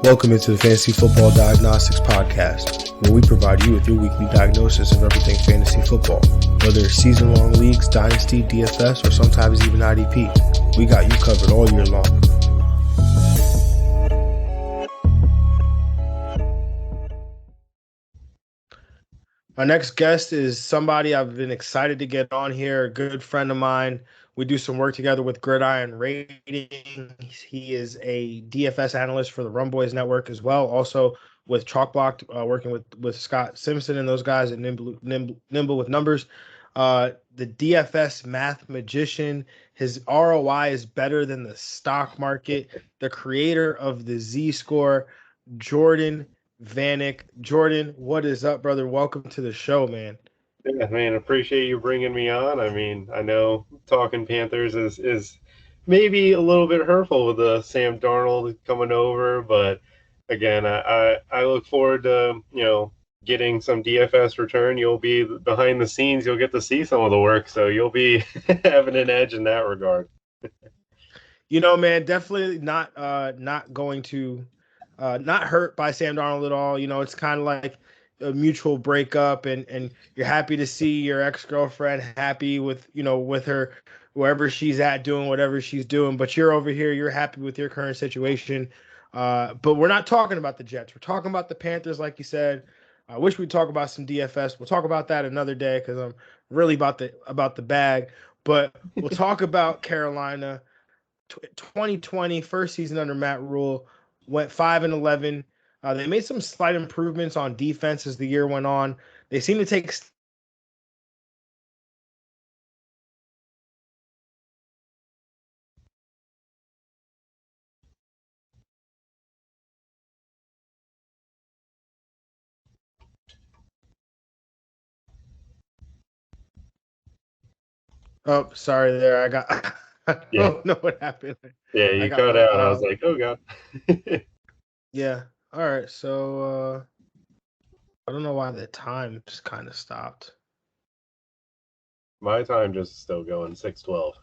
Welcome into the Fantasy Football Diagnostics Podcast, where we provide you with your weekly diagnosis of everything fantasy football. Whether it's season-long leagues, dynasty, DFS, or sometimes even IDP, we got you covered all year long. Our next guest is somebody I've been excited to get on here, a good friend of mine. We do some work together with Gridiron Rating. He is a DFS analyst for the Rum Boys Network as well, also with Chalkblock, working with Scott Simpson and those guys at Nimble with Numbers. The DFS math magician. His ROI is better than the stock market. The creator of the Z-Score, Jordan Vanek. Jordan, what is up, brother? Welcome to the show, man. Yeah, man, appreciate you bringing me on. I mean, I know talking Panthers is maybe a little bit hurtful with Sam Darnold coming over, but again, I look forward to, getting some DFS return. You'll be behind the scenes. You'll get to see some of the work, so you'll be having an edge in that regard. Man, definitely not going to not hurt by Sam Darnold at all. It's kind of like a mutual breakup, and you're happy to see your ex-girlfriend happy with her wherever she's at doing whatever she's doing, but you're over here, you're happy with your current situation. But we're not talking about the Jets. We're talking about the Panthers, like you said. I wish we'd talk about some DFS. We'll talk about that another day because I'm really about the bag. But we'll talk about Carolina. 2020 first season under Matt Rule, went 5-11. They made some slight improvements on defense as the year went on. They seem to take Oh, sorry there. I don't know what happened. Yeah, you cut out. I was like, oh God. Yeah. All right. So I don't know why the time just kind of stopped. My time just still going 6:12.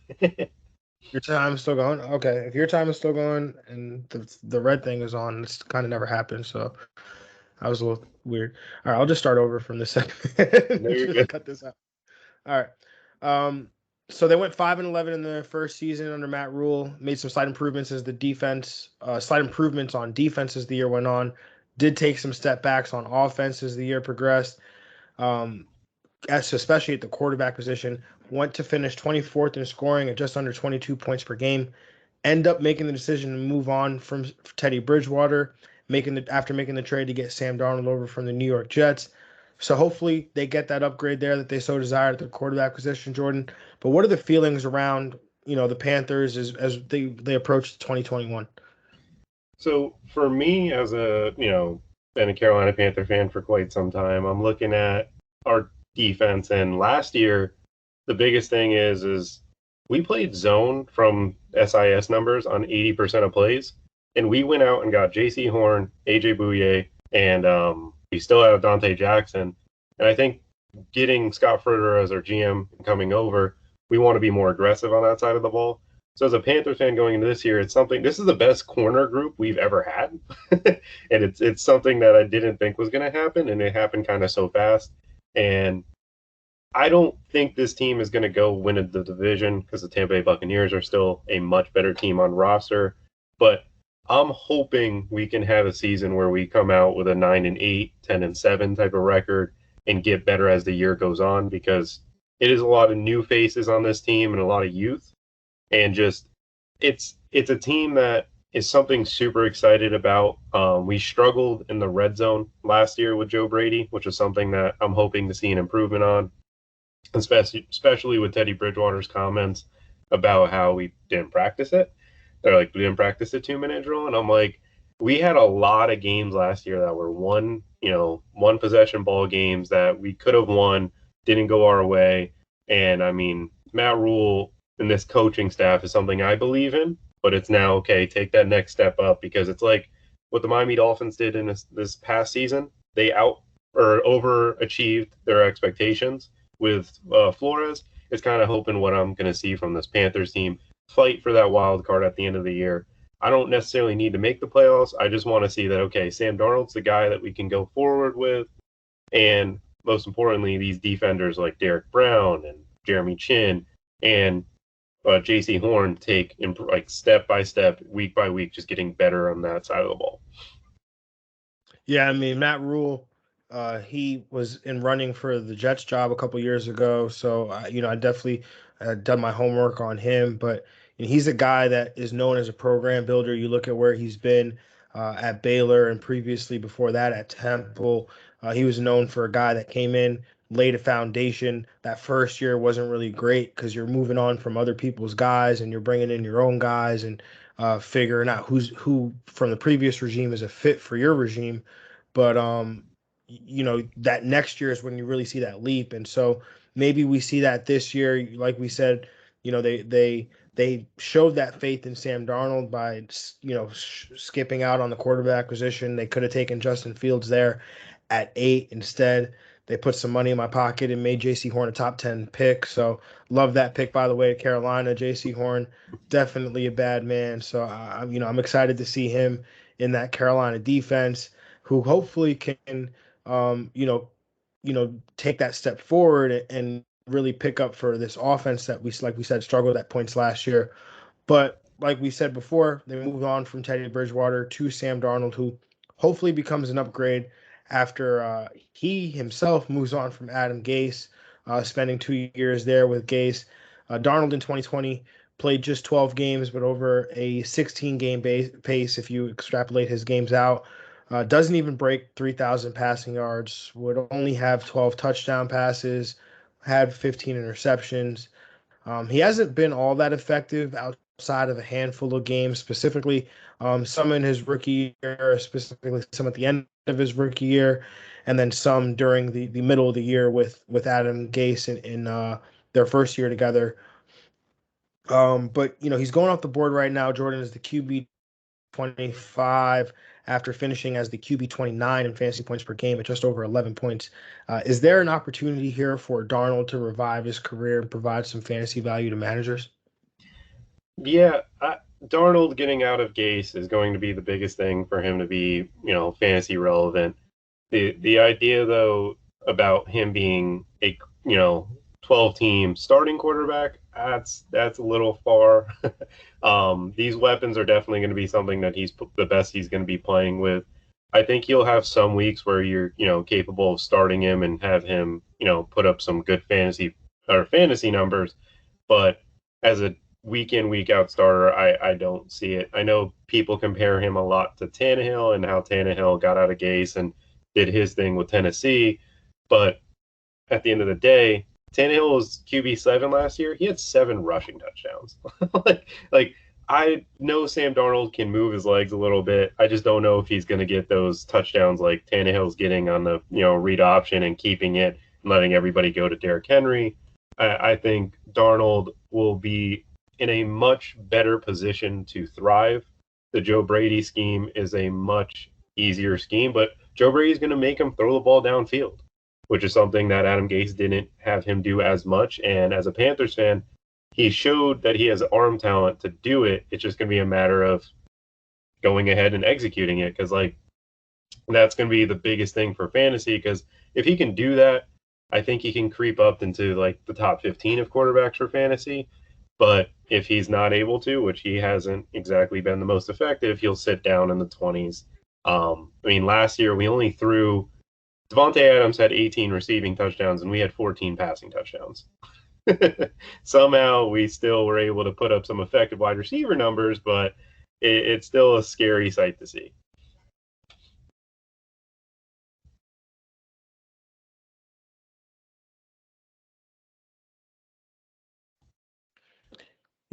Your time is still going? Okay. If your time is still going and the red thing is on, it's kind of never happened. So that was a little weird. All right. I'll just start over from this second. No, you're Just good. cut this out. All right. So they went 5-11 in the first season under Matt Rule, made some slight improvements as the defense, slight improvements on defense as the year went on, did take some step backs on offense as the year progressed, especially at the quarterback position, went to finish 24th in scoring at just under 22 points per game, end up making the decision to move on from Teddy Bridgewater, after making the trade to get Sam Darnold over from the New York Jets. So hopefully they get that upgrade there that they so desire at the quarterback position, Jordan. But what are the feelings around, the Panthers as they approach 2021? So for me, as been a Carolina Panther fan for quite some time, I'm looking at our defense, and last year the biggest thing is we played zone from SIS numbers on 80% of plays, and we went out and got J.C. Horn, A.J. Bouye, and we still have Dante Jackson. And I think getting Scott Furter as our GM coming over, we want to be more aggressive on that side of the ball. So as a Panthers fan going into this year, this is the best corner group we've ever had. And it's something that I didn't think was going to happen, and it happened kind of so fast. And I don't think this team is going to go win the division because the Tampa Bay Buccaneers are still a much better team on roster. But I'm hoping we can have a season where we come out with a 9-8, 10-7 type of record and get better as the year goes on, because it is a lot of new faces on this team and a lot of youth. And just it's a team that is something super excited about. We struggled in the red zone last year with Joe Brady, which is something that I'm hoping to see an improvement on, especially with Teddy Bridgewater's comments about how we didn't practice it. They're like, we didn't practice the 2-minute drill. And I'm like, we had a lot of games last year that were one possession ball games that we could have won, didn't go our way. And I mean, Matt Rule and this coaching staff is something I believe in, but it's now, okay, take that next step up, because it's like what the Miami Dolphins did in this past season. They overachieved their expectations with Flores. It's kind of hoping what I'm going to see from this Panthers team. Fight for that wild card at the end of the year. I don't necessarily need to make the playoffs. I just want to see that, okay, Sam Darnold's the guy that we can go forward with. And most importantly, these defenders like Derek Brown and Jeremy Chin and J.C. Horn take like step by step, week by week, just getting better on that side of the ball. Yeah, I mean, Matt Rule, he was in running for the Jets job a couple years ago. So, I definitely done my homework on him. But he's a guy that is known as a program builder. You look at where he's been at Baylor and previously before that at Temple. He was known for a guy that came in, laid a foundation. That first year wasn't really great because you're moving on from other people's guys and you're bringing in your own guys and figuring out who from the previous regime is a fit for your regime. But that next year is when you really see that leap. And so maybe we see that this year. Like we said, they showed that faith in Sam Darnold by skipping out on the quarterback position. They could have taken Justin Fields there at 8 instead. They put some money in my pocket and made J.C. Horn a top 10 pick. So love that pick, by the way, to Carolina. J.C. Horn, definitely a bad man. So I'm excited to see him in that Carolina defense, who hopefully can, take that step forward and really pick up for this offense that like we said, struggled at points last year. But like we said before, they moved on from Teddy Bridgewater to Sam Darnold, who hopefully becomes an upgrade after he himself moves on from Adam Gase, spending 2 years there with Gase. Darnold in 2020 played just 12 games, but over a 16-game pace if you extrapolate his games out. Doesn't even break 3,000 passing yards, would only have 12 touchdown passes, had 15 interceptions. He hasn't been all that effective outside of a handful of games, specifically some in his rookie year, specifically some at the end of his rookie year, and then some during the middle of the year with Adam Gase in their first year together. But he's going off the board right now. Jordan is the QB 25 after finishing as the QB 29 in fantasy points per game at just over 11 points. Is there an opportunity here for Darnold to revive his career and provide some fantasy value to managers? Yeah, Darnold getting out of Gase is going to be the biggest thing for him to be, fantasy relevant. The idea though about him being a 12-team starting quarterback, that's a little far. These weapons are definitely going to be something that he's the best he's going to be playing with. I think he'll have some weeks where you're capable of starting him and have him put up some good fantasy numbers, but as a week in week out starter, I don't see it. I know people compare him a lot to Tannehill and how Tannehill got out of Gase and did his thing with Tennessee, but at the end of the day, Tannehill was QB7 last year. He had 7 rushing touchdowns. like I know Sam Darnold can move his legs a little bit. I just don't know if he's going to get those touchdowns like Tannehill's getting on the read option and keeping it and letting everybody go to Derrick Henry. I think Darnold will be in a much better position to thrive. The Joe Brady scheme is a much easier scheme, but Joe Brady's going to make him throw the ball downfield, which is something that Adam Gase didn't have him do as much. And as a Panthers fan, he showed that he has arm talent to do it. It's just going to be a matter of going ahead and executing it, because that's going to be the biggest thing for fantasy, because if he can do that, I think he can creep up into the top 15 of quarterbacks for fantasy. But if he's not able to, which he hasn't exactly been the most effective, he'll sit down in the 20s. Last year we only threw Devontae Adams had 18 receiving touchdowns and we had 14 passing touchdowns. Somehow we still were able to put up some effective wide receiver numbers, but it's still a scary sight to see.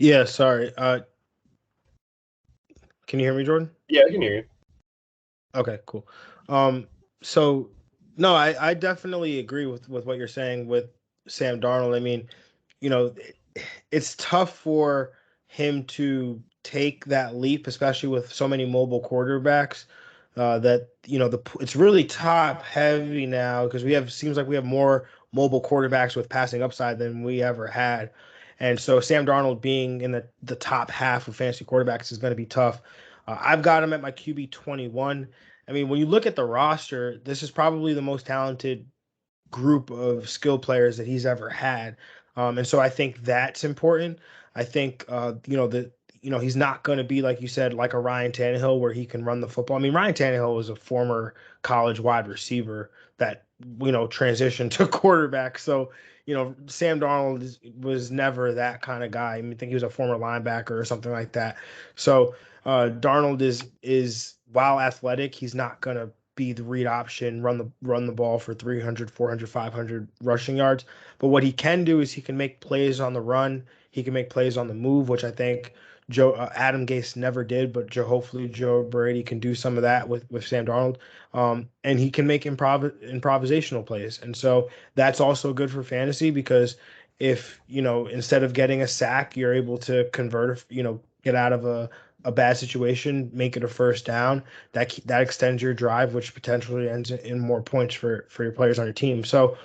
Yeah, sorry. Can you hear me, Jordan? Yeah, I can hear you. Okay, cool. So no, I definitely agree with what you're saying with Sam Darnold. I mean, it's tough for him to take that leap, especially with so many mobile quarterbacks. That it's really top heavy now because seems like we have more mobile quarterbacks with passing upside than we ever had. And so Sam Darnold being in the top half of fantasy quarterbacks is going to be tough. I've got him at my QB 21. I mean, when you look at the roster, this is probably the most talented group of skill players that he's ever had. And so I think that's important. I think he's not going to be, like you said, like a Ryan Tannehill where he can run the football. I mean, Ryan Tannehill was a former college wide receiver that transitioned to quarterback. So Sam Darnold was never that kind of guy. I mean, I think he was a former linebacker or something like that. So Darnold is while athletic, he's not going to be the read option, run the ball for 300, 400, 500 rushing yards. But what he can do is he can make plays on the run. He can make plays on the move, which I think Adam Gase never did. But hopefully Joe Brady can do some of that with Sam Darnold. And he can make improvisational plays. And so that's also good for fantasy because if, instead of getting a sack, you're able to convert, get out of a bad situation, make it a first down, that extends your drive, which potentially ends in more points for your players on your team. So,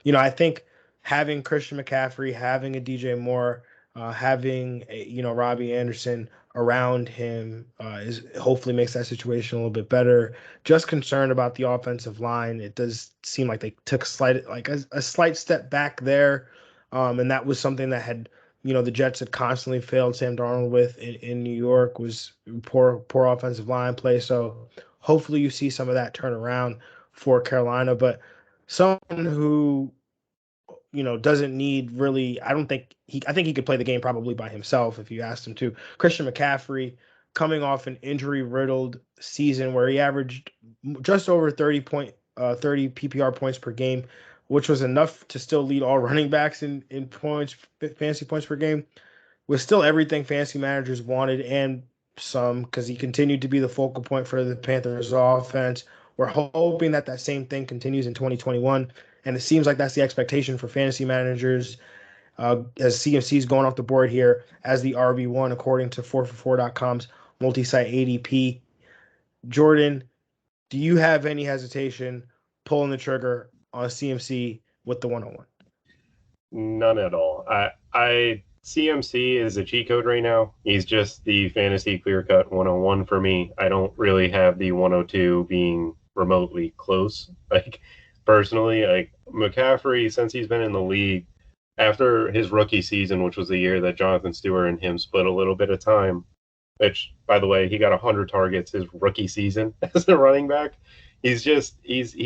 I think having Christian McCaffrey, having a DJ Moore, having Robbie Anderson around him is hopefully makes that situation a little bit better. Just concerned about the offensive line. It does seem like they took a slight step back there, and that was something that had the Jets had constantly failed Sam Darnold with in New York was poor offensive line play. So hopefully you see some of that turn around for Carolina. But someone who doesn't need really, I think he could play the game probably by himself if you asked him to. Christian McCaffrey coming off an injury riddled season where he averaged just over 30 PPR points per game, which was enough to still lead all running backs in points, fantasy points per game, was still everything fantasy managers wanted and some, because he continued to be the focal point for the Panthers offense. We're hoping that same thing continues in 2021. And it seems like that's the expectation for fantasy managers as CMC is going off the board here as the RB1, according to 4for4.com's multi-site ADP. Jordan, do you have any hesitation pulling the trigger on CMC with the 101? None at all. I CMC is a cheat code right now. He's just the fantasy clear cut 101 for me. I don't really have the 102 being remotely close. Like personally, like McCaffrey, since he's been in the league, after his rookie season, which was the year that Jonathan Stewart and him split a little bit of time, which by the way, he got 100 targets his rookie season as a running back. He's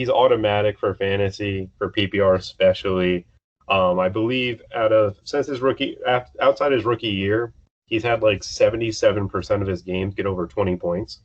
automatic for fantasy, for PPR especially. I believe outside his rookie year, he's had like 77% of his games get over 20 points,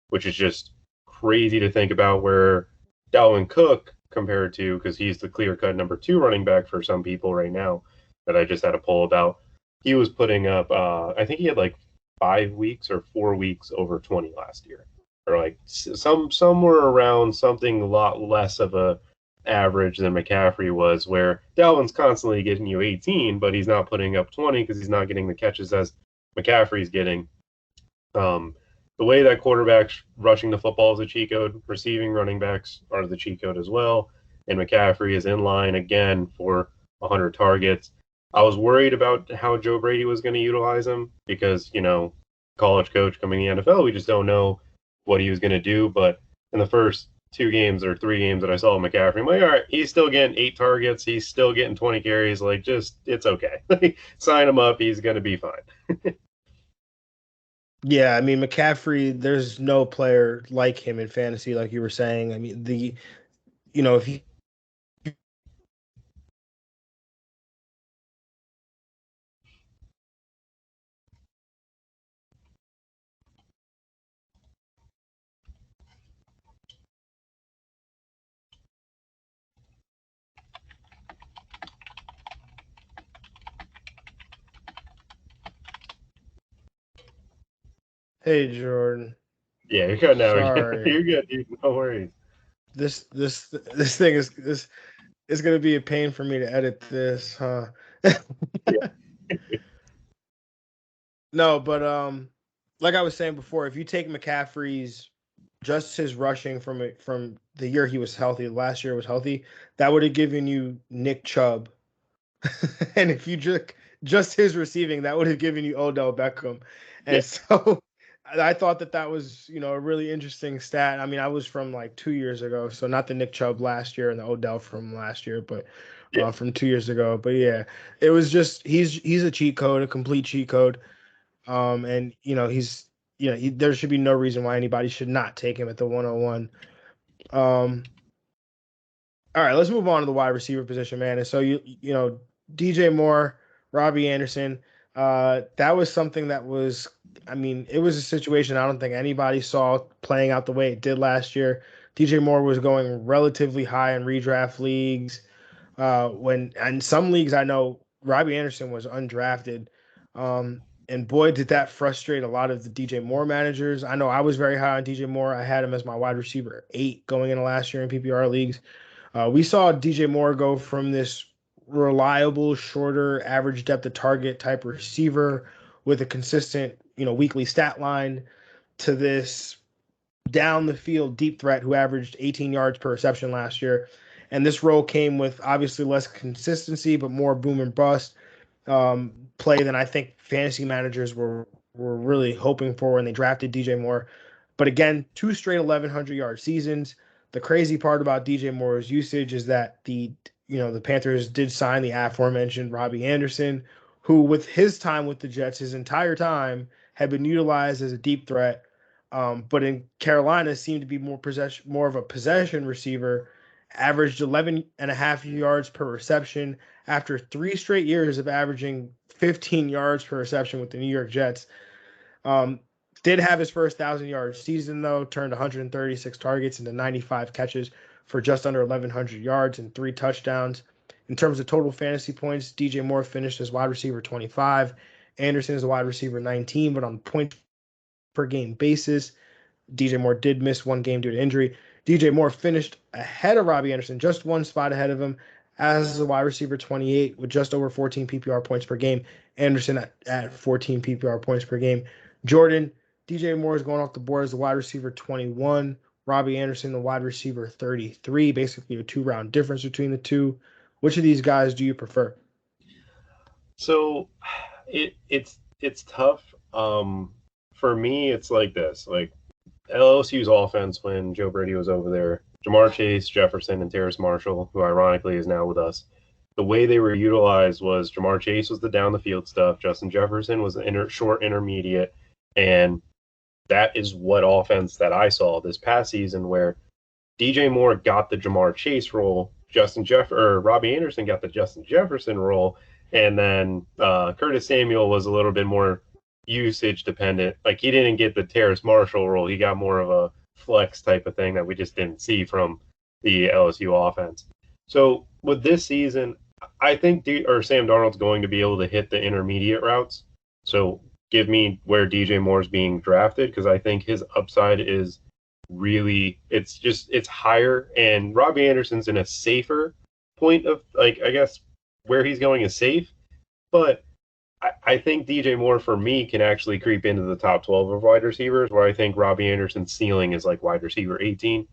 which is just crazy to think about. Where Dalvin Cook compared to, because he's the clear cut number 2 running back for some people right now that I just had a poll about, he was putting up, I think he had like 5 weeks or 4 weeks over 20 last year, or like somewhere around something a lot less of a average than McCaffrey was, where Dalvin's constantly getting you 18, but he's not putting up 20 because he's not getting the catches as McCaffrey's getting. The way that quarterbacks rushing the football is a cheat code, receiving running backs are the cheat code as well, and McCaffrey is in line again for 100 targets. I was worried about how Joe Brady was going to utilize him because, college coach coming in the NFL, we just don't know what he was going to do. But in the first 2 games or 3 games that I saw McCaffrey, I'm like, all right, he's still getting 8 targets. He's still getting 20 carries. Like, just, it's okay. Sign him up. He's going to be fine. Yeah, I mean, McCaffrey, there's no player like him in fantasy, like you were saying. I mean, if you Hey, Jordan. Yeah, you're good now. Sorry. You're good, dude. No worries. This thing is gonna be a pain for me to edit this, huh? No, but like I was saying before, if you take McCaffrey's just his rushing from the year he was healthy, last year was healthy, that would have given you Nick Chubb. And just his receiving, that would have given you Odell Beckham. And Yeah. so I thought that was, a really interesting stat. I mean, I was from like 2 years ago, so not the Nick Chubb last year and the Odell from last year, but Yeah. from 2 years ago. But yeah, it was just he's a cheat code, a complete cheat code. And there should be no reason why anybody should not take him at the 101. All right, let's move on to the wide receiver position, man. And so DJ Moore, Robbie Anderson, that was something that was, I mean, it was a situation I don't think anybody saw playing out the way it did last year. DJ Moore was going relatively high in redraft leagues. When in some leagues I know Robbie Anderson was undrafted. And boy, did that frustrate a lot of the DJ Moore managers. I know I was very high on DJ Moore. I had him as my wide receiver 8 going into last year in PPR leagues. We saw DJ Moore go from this reliable, shorter, average depth of target type receiver with a consistent, weekly stat line to this down the field deep threat who averaged 18 yards per reception last year. And this role came with obviously less consistency, but more boom and bust play than I think fantasy managers were really hoping for when they drafted DJ Moore. But again, 2 straight 1,100-yard seasons. The crazy part about DJ Moore's usage is that the Panthers did sign the aforementioned Robbie Anderson, who with his time with the Jets, his entire time, had been utilized as a deep threat. But in Carolina seemed to be more of a possession receiver, averaged 11.5 yards per reception after 3 straight years of averaging 15 yards per reception with the New York Jets. Did have his first 1,000-yard season, though, turned 136 targets into 95 catches for just under 1,100 yards and 3 touchdowns. In terms of total fantasy points, DJ Moore finished as wide receiver 25. Anderson is a wide receiver 19, but on point per game basis, DJ Moore did miss 1 game due to injury. DJ Moore finished ahead of Robbie Anderson, just 1 spot ahead of him, as a wide receiver 28 with just over 14 PPR points per game. Anderson at 14 PPR points per game. Jordan, DJ Moore is going off the board as a wide receiver 21. Robbie Anderson, the wide receiver 33, basically a 2-round difference between the two. Which of these guys do you prefer? So it's tough. For me, it's like this. Like LSU's offense when Joe Brady was over there, Jamar Chase, Jefferson, and Terrace Marshall, who ironically is now with us. The way they were utilized was Jamar Chase was the down the field stuff, Justin Jefferson was the short intermediate, and that is what offense that I saw this past season, where DJ Moore got the Jamar Chase role, Robbie Anderson got the Justin Jefferson role, and then Curtis Samuel was a little bit more usage dependent. Like he didn't get the Terrace Marshall role; he got more of a flex type of thing that we just didn't see from the LSU offense. So with this season, I think Sam Darnold's going to be able to hit the intermediate routes. So give me where DJ Moore's being drafted, because I think his upside is really, it's higher, and Robbie Anderson's in a safer point of, like, I guess where he's going is safe, but I think DJ Moore for me can actually creep into the top 12 of wide receivers, where I think Robbie Anderson's ceiling is like wide receiver 18.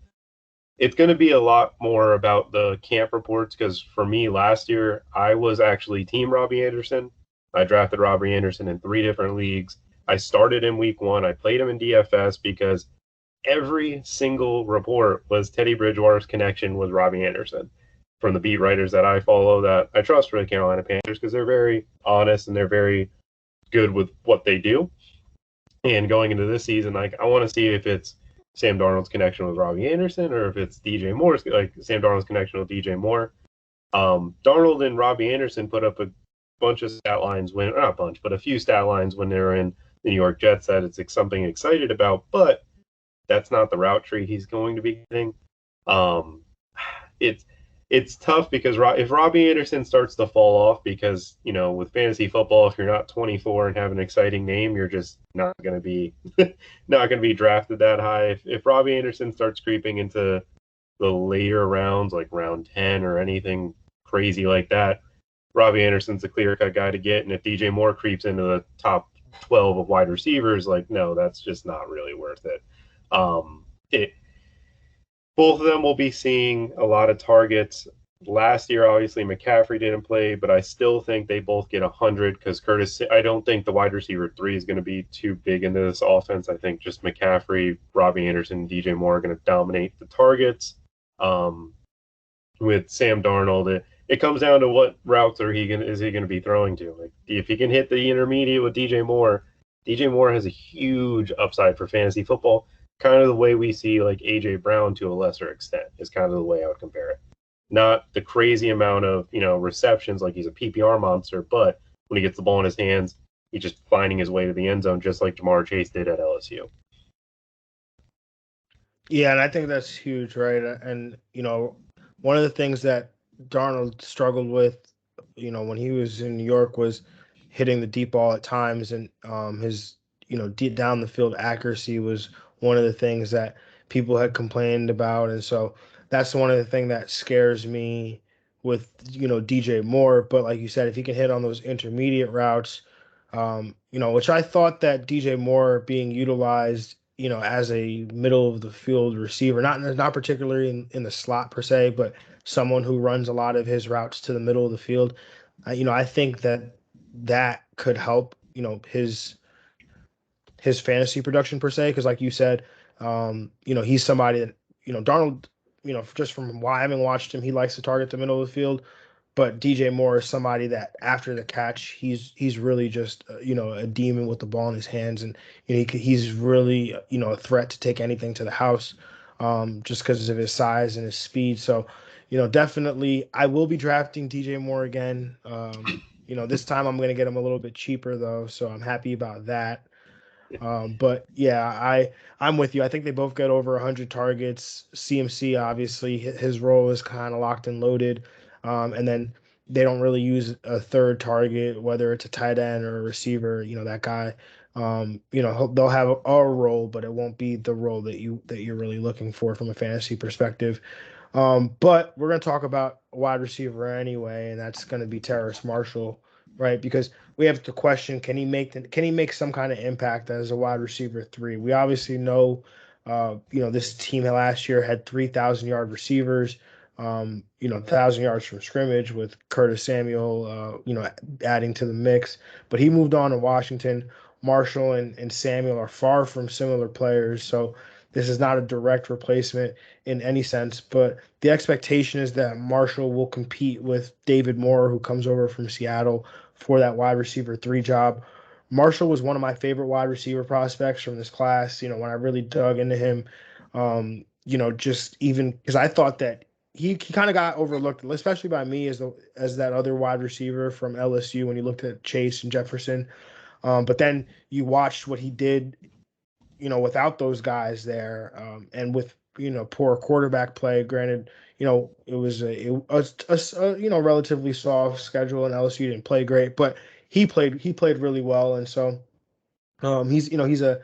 It's going to be a lot more about the camp reports, because for me last year, I was actually team Robbie Anderson. I drafted Robbie Anderson in 3 different leagues. I started in week 1. I played him in DFS because every single report was Teddy Bridgewater's connection with Robbie Anderson from the beat writers that I follow, that I trust for the Carolina Panthers, because they're very honest and they're very good with what they do. And going into this season, like, I want to see if it's Sam Darnold's connection with Robbie Anderson or if it's DJ Moore's, like Sam Darnold's connection with DJ Moore. Darnold and Robbie Anderson put up a bunch of stat lines when, not a bunch, but a few stat lines when they were in the New York Jets that it's something excited about, but that's not the route tree he's going to be getting. It's tough because if Robbie Anderson starts to fall off, because, with fantasy football, if you're not 24 and have an exciting name, you're just not going to be drafted that high. If Robbie Anderson starts creeping into the later rounds, like round 10 or anything crazy like that, Robbie Anderson's a clear-cut guy to get. And if DJ Moore creeps into the top 12 of wide receivers, like, no, that's just not really worth it. Both of them will be seeing a lot of targets. last year, obviously, McCaffrey didn't play, but I still think they both get 100 because I don't think the wide receiver 3 is going to be too big into this offense. I think just McCaffrey, Robbie Anderson, and DJ Moore are going to dominate the targets. With Sam Darnold, it comes down to what routes is he going to be throwing to? Like, if he can hit the intermediate with DJ Moore has a huge upside for fantasy football. Kind of the way we see like AJ Brown to a lesser extent is kind of the way I would compare it. Not the crazy amount of receptions like he's a PPR monster, but when he gets the ball in his hands, he's just finding his way to the end zone, just like Jamar Chase did at LSU. Yeah, and I think that's huge, right? And one of the things that Darnold struggled with, when he was in New York, was hitting the deep ball at times, and his deep down the field accuracy was one of the things that people had complained about, and so that's one of the things that scares me with DJ Moore. But like you said, if he can hit on those intermediate routes, which I thought that DJ Moore being utilized as a middle of the field receiver, not particularly in the slot per se, but someone who runs a lot of his routes to the middle of the field. I think that could help, his fantasy production per se, because like you said, he's somebody that Darnold, just from why I haven't watched him, he likes to target the middle of the field. But DJ Moore is somebody that after the catch, he's really just a demon with the ball in his hands, and he's really a threat to take anything to the house, just because of his size and his speed. So, definitely I will be drafting DJ Moore again. This time I'm going to get him a little bit cheaper though, so I'm happy about that. But yeah, I'm with you. I think they both get over 100 targets. CMC, obviously, his role is kind of locked and loaded. And then they don't really use a third target, whether it's a tight end or a receiver. That guy, they'll have a role, but it won't be the role that you're really looking for from a fantasy perspective. But we're going to talk about a wide receiver anyway, and that's going to be Terrace Marshall, right? Because we have to question, can he make some kind of impact as a wide receiver 3? We obviously know, this team last year had 3,000-yard receivers, 1,000 yards from scrimmage with Curtis Samuel, adding to the mix. But he moved on to Washington. Marshall and Samuel are far from similar players, so this is not a direct replacement in any sense. But the expectation is that Marshall will compete with David Moore, who comes over from Seattle, for that wide receiver 3 job. Marshall was one of my favorite wide receiver prospects from this class. When I really dug into him, just even because I thought that he kind of got overlooked, especially by me as that other wide receiver from LSU when you looked at Chase and Jefferson. But then you watched what he did, without those guys there, and with poor quarterback play. Granted, it was a relatively soft schedule, and LSU didn't play great, but he played really well, and so he's a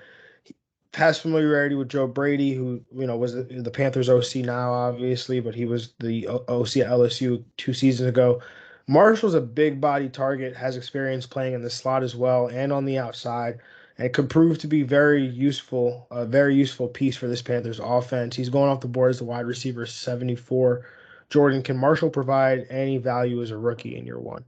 has familiarity with Joe Brady, who was the Panthers OC now, obviously, but he was the OC at LSU 2 seasons ago. Marshall's a big body target, has experience playing in the slot as well and on the outside, and could prove to be a very useful piece for this Panthers offense. He's going off the board as the wide receiver 74. Jordan, can Marshall provide any value as a rookie in year 1?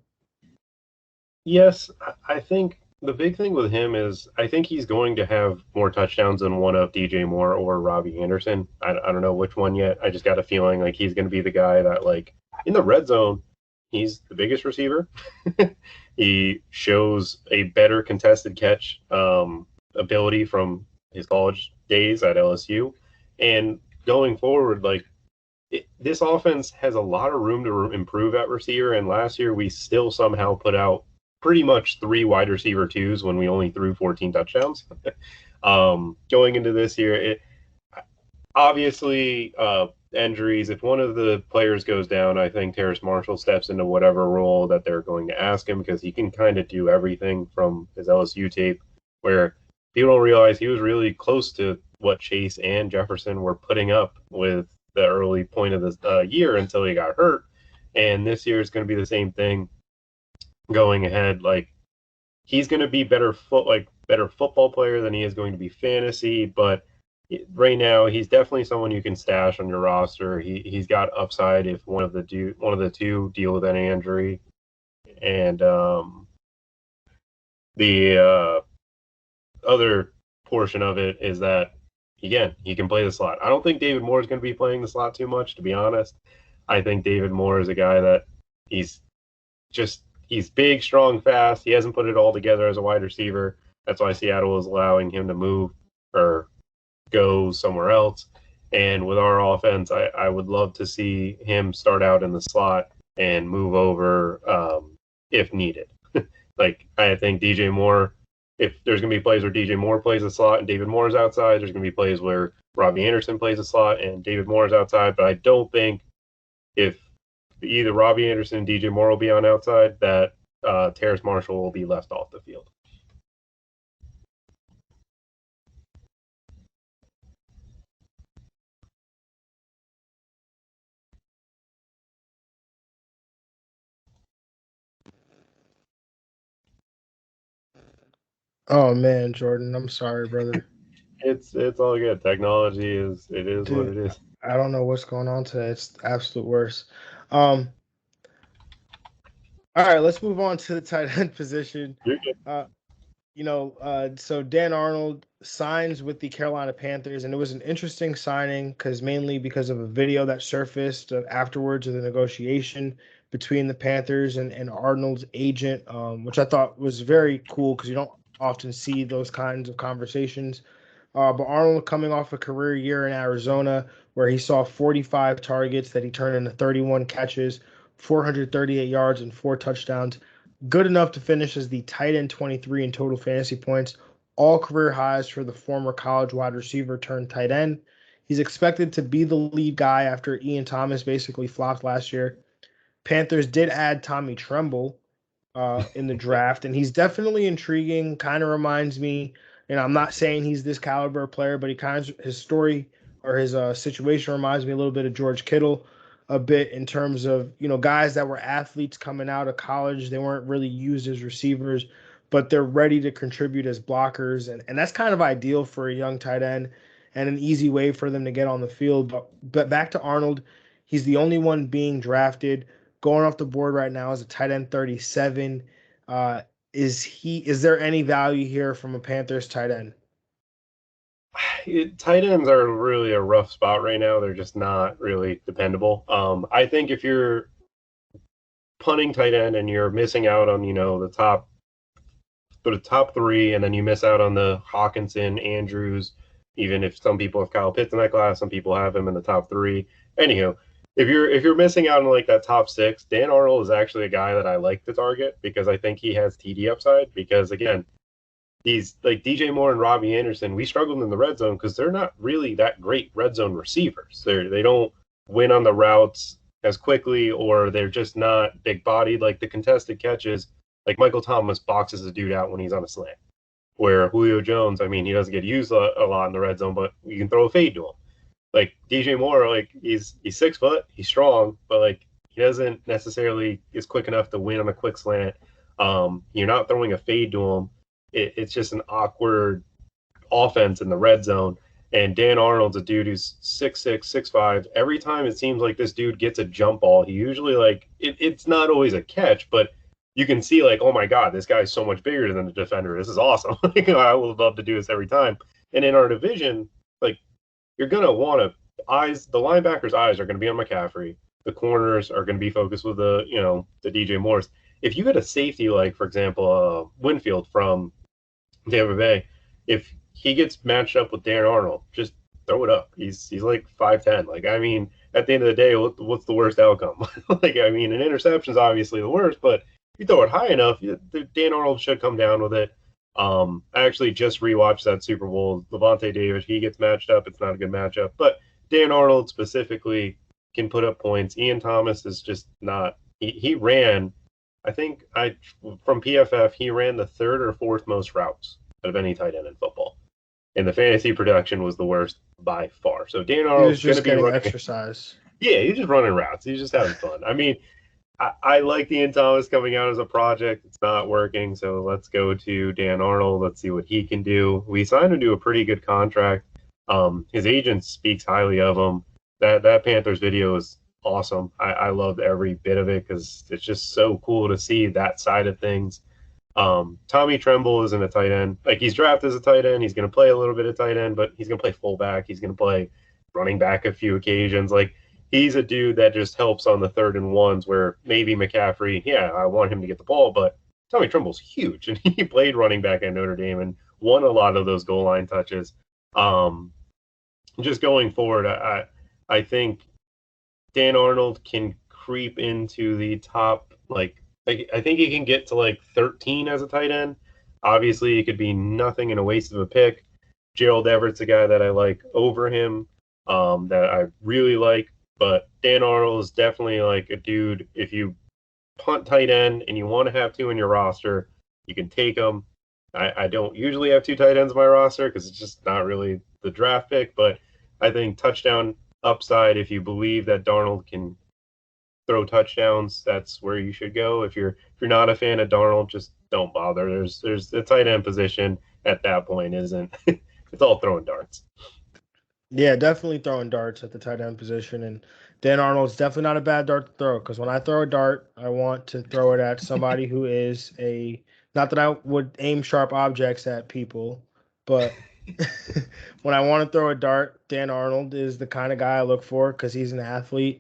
Yes, I think the big thing with him is I think he's going to have more touchdowns than one of DJ Moore or Robbie Anderson. I don't know which one yet. I just got a feeling like he's going to be the guy that, like, in the red zone, he's the biggest receiver. He shows a better contested catch ability from his college days at LSU. And going forward, like, this offense has a lot of room to improve at receiver. And last year, we still somehow put out pretty much 3 wide receiver 2s when we only threw 14 touchdowns. Going into this year, obviously injuries. If one of the players goes down, I think Terrace Marshall steps into whatever role that they're going to ask him, because he can kind of do everything from his LSU tape, where people don't realize he was really close to what Chase and Jefferson were putting up with the early point of the year until he got hurt. And this year is going to be the same thing going ahead. Like, he's going to be better football player than he is going to be fantasy, but right now he's definitely someone you can stash on your roster. He's got upside if one of the two deal with any injury, and the other portion of it is that again he can play the slot. I don't think David Moore is going to be playing the slot too much, to be honest. I think David Moore is a guy that he's big, strong, fast. He hasn't put it all together as a wide receiver. That's why Seattle is allowing him to move or go somewhere else. And with our offense, I would love to see him start out in the slot and move over if needed. Like, I think DJ Moore, if there's going to be plays where DJ Moore plays the slot and David Moore is outside, there's going to be plays where Robbie Anderson plays the slot and David Moore is outside. But I don't think if either Robbie Anderson and DJ Moore will be on outside, that Terrace Marshall will be left off the field. Oh man, Jordan, I'm sorry, brother. It's all good. Technology is Dude, what it is. I don't know what's going on today. It's the absolute worst. All right, let's move on to the tight end position. So Dan Arnold signs with the Carolina Panthers, and it was an interesting signing mainly because of a video that surfaced afterwards of the negotiation between the Panthers and Arnold's agent, which I thought was very cool because you don't often see those kinds of conversations. But Arnold coming off a career year in Arizona where he saw 45 targets that he turned into 31 catches, 438 yards, and 4 touchdowns. Good enough to finish as the tight end 23 in total fantasy points, all career highs for the former college wide receiver turned tight end. He's expected to be the lead guy after Ian Thomas basically flopped last year. Panthers did add Tommy Tremble in the draft, and he's definitely intriguing. Kind of reminds me, and I'm not saying he's this caliber player, but his story or his situation reminds me a little bit of George Kittle, a bit in terms of guys that were athletes coming out of college. They weren't really used as receivers, but they're ready to contribute as blockers, and that's kind of ideal for a young tight end and an easy way for them to get on the field. But back to Arnold, he's the only one being drafted. Going off the board right now is a tight end 37. Is there any value here from a Panthers tight end? Tight ends are really a rough spot right now. They're just not really dependable. I think if you're punting tight end and you're missing out on the top 3, and then you miss out on the Hawkinson, Andrews, even if some people have Kyle Pitts in that class, some people have him in the top 3. Anyhow, if you're missing out on like that top 6, Dan Arnold is actually a guy that I like to target because I think he has TD upside. Because again, these like DJ Moore and Robbie Anderson, we struggled in the red zone because they're not really that great red zone receivers. They don't win on the routes as quickly, or they're just not big bodied. Like the contested catches, like Michael Thomas boxes a dude out when he's on a slant. Where Julio Jones, I mean, he doesn't get used a lot in the red zone, but you can throw a fade to him. Like DJ Moore, like he's 6 foot, he's strong, but like he doesn't necessarily is quick enough to win on a quick slant. You're not throwing a fade to him. It's just an awkward offense in the red zone. And Dan Arnold's a dude who's 6'6", 6'5". Every time it seems like this dude gets a jump ball, he usually it's not always a catch, but you can see like, oh my God, this guy's so much bigger than the defender. This is awesome. I would love to do this every time. And in our division, like you're gonna want the linebackers' eyes are gonna be on McCaffrey. The corners are gonna be focused with the DJ Moores. If you get a safety like, for example, Winfield from Tampa Bay, if he gets matched up with Dan Arnold, just throw it up. He's like 5'10". Like, I mean, at the end of the day, what's the worst outcome? Like, I mean, an interception's obviously the worst, but if you throw it high enough, Dan Arnold should come down with it. I actually just rewatched that Super Bowl. Levante David, he gets matched up. It's not a good matchup, but Dan Arnold specifically can put up points. Ian Thomas is just not. He ran, I think from PFF, he ran the 3rd or 4th most routes out of any tight end in football. And the fantasy production was the worst by far. So Dan Arnold's going to be running exercise. Yeah, he's just running routes. He's just having fun. I mean, I like Ian Thomas coming out as a project. It's not working, so let's go to Dan Arnold. Let's see what he can do. We signed him to a pretty good contract. His agent speaks highly of him. That Panthers video is awesome. I loved every bit of it because it's just so cool to see that side of things. Tommy Tremble isn't a tight end. Like, he's drafted as a tight end. He's going to play a little bit of tight end, but he's going to play fullback. He's going to play running back a few occasions. Like, he's a dude that just helps on the 3rd and 1s where maybe McCaffrey, yeah, I want him to get the ball, but Tommy Tremble's huge, and he played running back at Notre Dame and won a lot of those goal line touches. Just going forward, I think Dan Arnold can creep into the top, I think he can get to like 13 as a tight end. Obviously, it could be nothing and a waste of a pick. Gerald Everett's a guy that I like over him, that I really like. But Dan Arnold is definitely like a dude. If you punt tight end and you want to have 2 in your roster, you can take them. I don't usually have 2 tight ends in my roster because it's just not really the draft pick. But I think touchdown upside, if you believe that Darnold can throw touchdowns, that's where you should go. If you're not a fan of Darnold, just don't bother. There's the tight end position at that point isn't it's all throwing darts. Yeah, definitely throwing darts at the tight end position, and Dan Arnold's definitely not a bad dart to throw, because when I throw a dart, I want to throw it at somebody who is not that I would aim sharp objects at people, but when I want to throw a dart, Dan Arnold is the kind of guy I look for because he's an athlete.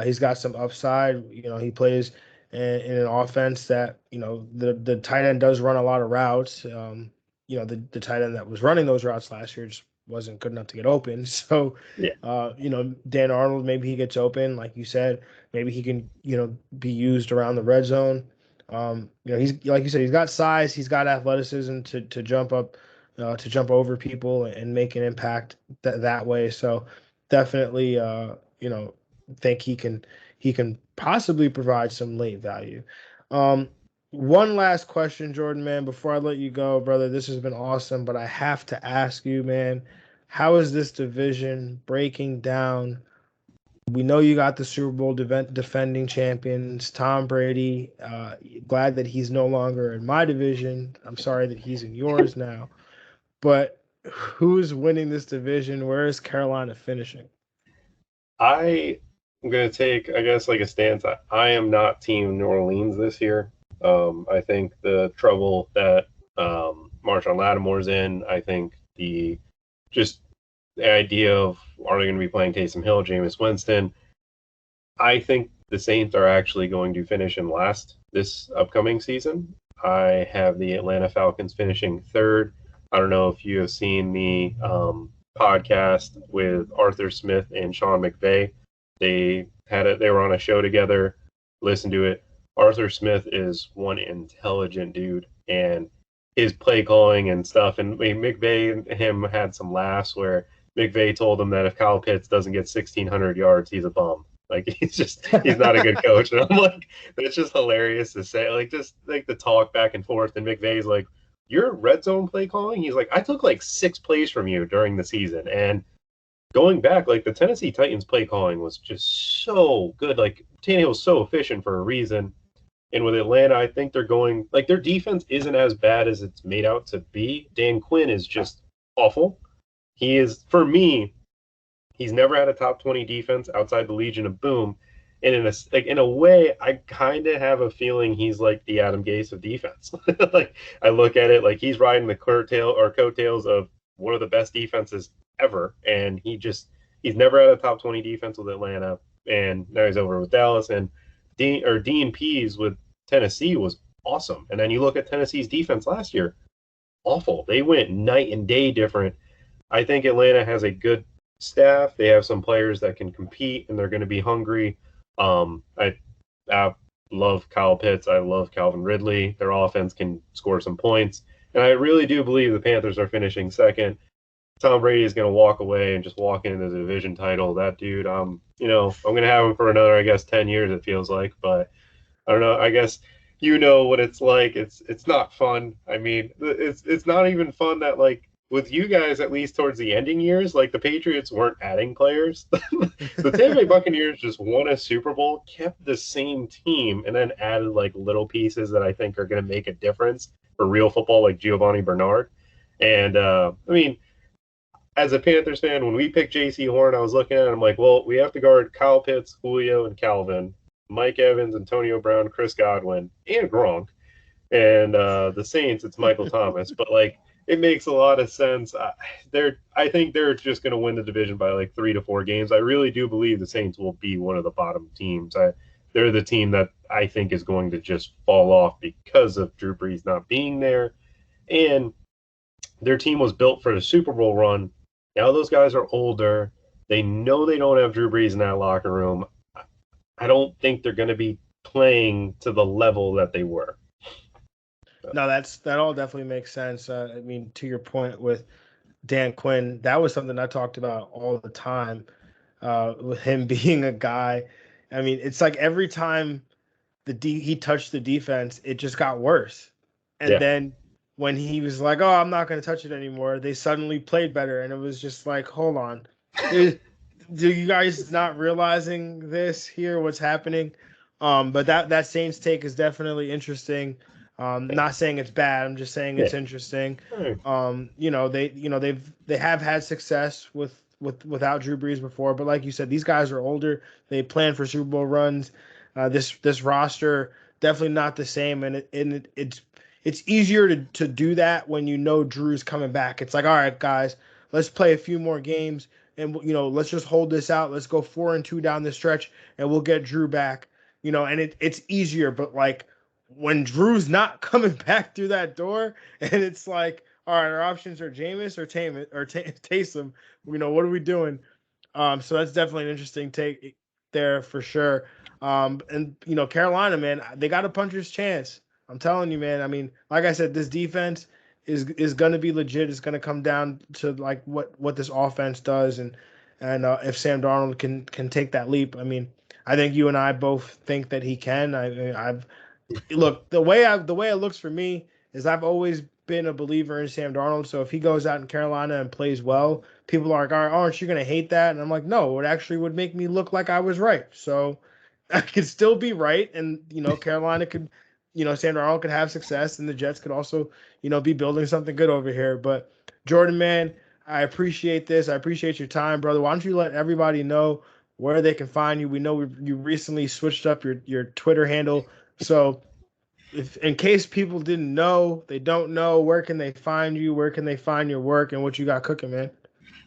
He's got some upside. He plays in an offense that, the tight end does run a lot of routes. The tight end that was running those routes last year just wasn't good enough to get open. So, Yeah. Dan Arnold, maybe he gets open, like you said. Maybe he can, be used around the red zone. He's, like you said, he's got size, he's got athleticism to jump up, to jump over people and make an impact that way. So definitely, think he can possibly provide some late value. One last question, Jordan, man, before I let you go, brother. This has been awesome, but I have to ask you, man, how is this division breaking down? We know you got the Super Bowl defending champions, Tom Brady. Glad that he's no longer in my division. I'm sorry that he's in yours now. But who's winning this division? Where is Carolina finishing? I'm going to take, I guess, like a stance. I am not Team New Orleans this year. I think the trouble that Marshawn Lattimore's in, I think the idea of are they going to be playing Taysom Hill, Jameis Winston, I think the Saints are actually going to finish in last this upcoming season. I have the Atlanta Falcons finishing 3rd. I don't know if you have seen the podcast with Arthur Smith and Sean McVay. They were on a show together. Listen to it. Arthur Smith is one intelligent dude, and his play calling and stuff. And McVay and him had some laughs where McVay told him that if Kyle Pitts doesn't get 1,600 yards, he's a bum. Like, he's not a good coach. And I'm like, that's just hilarious to say. Like, just like the talk back and forth. And McVay's like, your red zone play calling? He's like, I took like 6 plays from you during the season. And going back, like, the Tennessee Titans play calling was just so good. Like, Tannehill's so efficient for a reason. And with Atlanta, I think they're going, like, their defense isn't as bad as it's made out to be. Dan Quinn is just awful. He is, for me, he's never had a top 20 defense outside the Legion of Boom. And in a way, I kind of have a feeling he's like the Adam Gase of defense. Like, I look at it like he's riding the coattails of one of the best defenses ever. And he's never had a top 20 defense with Atlanta. And now he's over with Dallas. And Dean Pease with Tennessee was awesome. And then you look at Tennessee's defense last year, awful. They went night and day different. I think Atlanta has a good staff. They have some players that can compete, and they're going to be hungry. I love Kyle Pitts. I love Calvin Ridley. Their offense can score some points. And I really do believe the Panthers are finishing 2nd. Tom Brady is going to walk away and just walk into the division title. That dude, I'm going to have him for another, I guess, 10 years, it feels like. But I don't know. I guess you know what it's like. It's not fun. I mean, it's not even fun that, like, with you guys, at least towards the ending years, like, the Patriots weren't adding players. The Tampa Bay Buccaneers just won a Super Bowl, kept the same team, and then added, like, little pieces that I think are going to make a difference for real football, like Giovanni Bernard. And, I mean, as a Panthers fan, when we picked J.C. Horn, I was looking at it, I'm like, well, we have to guard Kyle Pitts, Julio, and Calvin, Mike Evans, Antonio Brown, Chris Godwin, and Gronk. And the Saints, it's Michael Thomas. But like, it makes a lot of sense. I think they're just going to win the division by like 3 to 4 games. I really do believe the Saints will be one of the bottom teams. They're the team that I think is going to just fall off because of Drew Brees not being there. And their team was built for the Super Bowl run. Now those guys are older. They know they don't have Drew Brees in that locker room. I don't think they're going to be playing to the level that they were. No, that all definitely makes sense. I mean, to your point with Dan Quinn, that was something I talked about all the time with him being a guy. I mean, it's like every time he touched the defense, it just got worse. And then when he was like, "Oh, I'm not going to touch it anymore," they suddenly played better, and it was just like, "Hold on, do you guys not realizing this here? What's happening?" But that Saints take is definitely interesting. Not saying it's bad. I'm just saying it's interesting. They have had success without Drew Brees before, but like you said, these guys are older. They plan for Super Bowl runs. This roster definitely not the same, and it's easier to do that when you know Drew's coming back. It's like, all right, guys, let's play a few more games, and let's just hold this out. Let's go 4-2 down the stretch, and we'll get Drew back. And it's easier, but like when Drew's not coming back through that door, and it's like, all right, our options are Jameis or Taysom. What are we doing? So that's definitely an interesting take there for sure. And Carolina, man, they got a puncher's chance. I'm telling you, man. I mean, like I said, this defense is going to be legit. It's going to come down to like what this offense does, and if Sam Darnold can take that leap. I mean, I think you and I both think that he can. I've look, the way it looks for me is I've always been a believer in Sam Darnold. So if he goes out in Carolina and plays well, people are like, "All right, aren't you going to hate that?" And I'm like, "No, it actually would make me look like I was right." So I could still be right, and Carolina could, Sam Darnold could have success, and the Jets could also, be building something good over here. But Jordan, man, I appreciate this. I appreciate your time, brother. Why don't you let everybody know where they can find you? We know you recently switched up your Twitter handle. So, if in case people didn't know, they don't know, where can they find you? Where can they find your work and what you got cooking, man?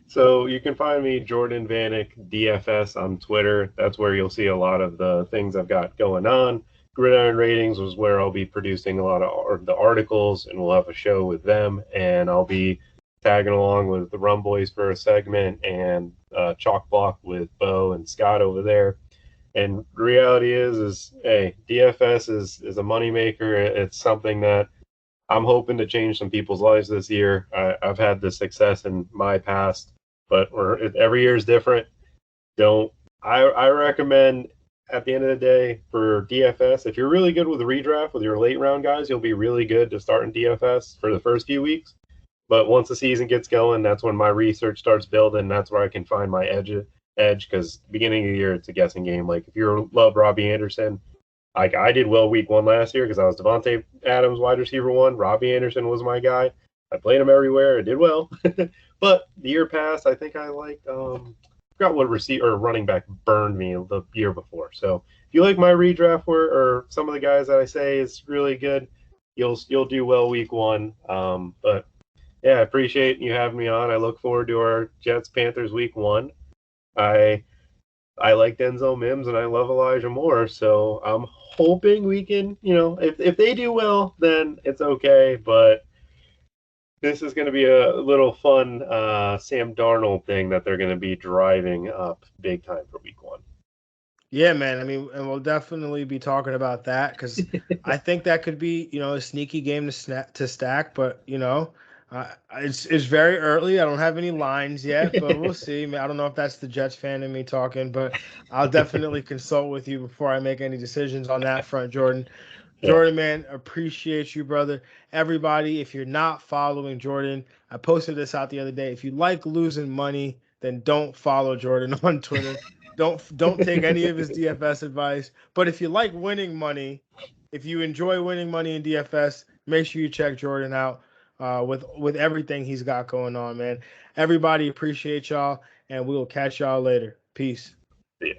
So you can find me Jordan Vanek DFS on Twitter. That's where you'll see a lot of the things I've got going on. Gridiron Ratings was where I'll be producing a lot of the articles, and we'll have a show with them. And I'll be tagging along with the Rum Boys for a segment, and Chalk Block with Bo and Scott over there. And the reality is hey, DFS is a moneymaker. It's something that I'm hoping to change some people's lives this year. I've had the success in my past, but every year is different. I recommend at the end of the day for DFS, if you're really good with redraft with your late round guys, you'll be really good to start in DFS for the first few weeks. But once the season gets going, that's when my research starts building. That's where I can find my edge, because beginning of the year, it's a guessing game. Like if you love Robbie Anderson, like I did well week 1 last year because I was Devontae Adams wide receiver 1. Robbie Anderson was my guy. I played him everywhere. I did well. But the year past, I think I liked forgot what receiver or running back burned me the year before. So if you like my redraft or some of the guys that I say is really good, you'll do well week 1. But yeah, I appreciate you having me on. I look forward to our Jets Panthers week 1. I like Denzel Mims and I love Elijah Moore, so I'm hoping we can, if they do well, then it's okay. But this is going to be a little fun Sam Darnold thing that they're going to be driving up big time for week 1. Yeah, man. I mean, and we'll definitely be talking about that because I think that could be, a sneaky game to stack. But it's very early. I don't have any lines yet, but we'll see. I don't know if that's the Jets fan in me talking, but I'll definitely consult with you before I make any decisions on that front, Jordan. Yeah. Jordan, man, appreciate you, brother. Everybody, if you're not following Jordan, I posted this out the other day. If you like losing money, then don't follow Jordan on Twitter. Don't take any of his DFS advice. But if you like winning money, if you enjoy winning money in DFS, make sure you check Jordan out. with everything he's got going on, man. Everybody appreciate y'all, and we will catch y'all later. Peace. Yeah.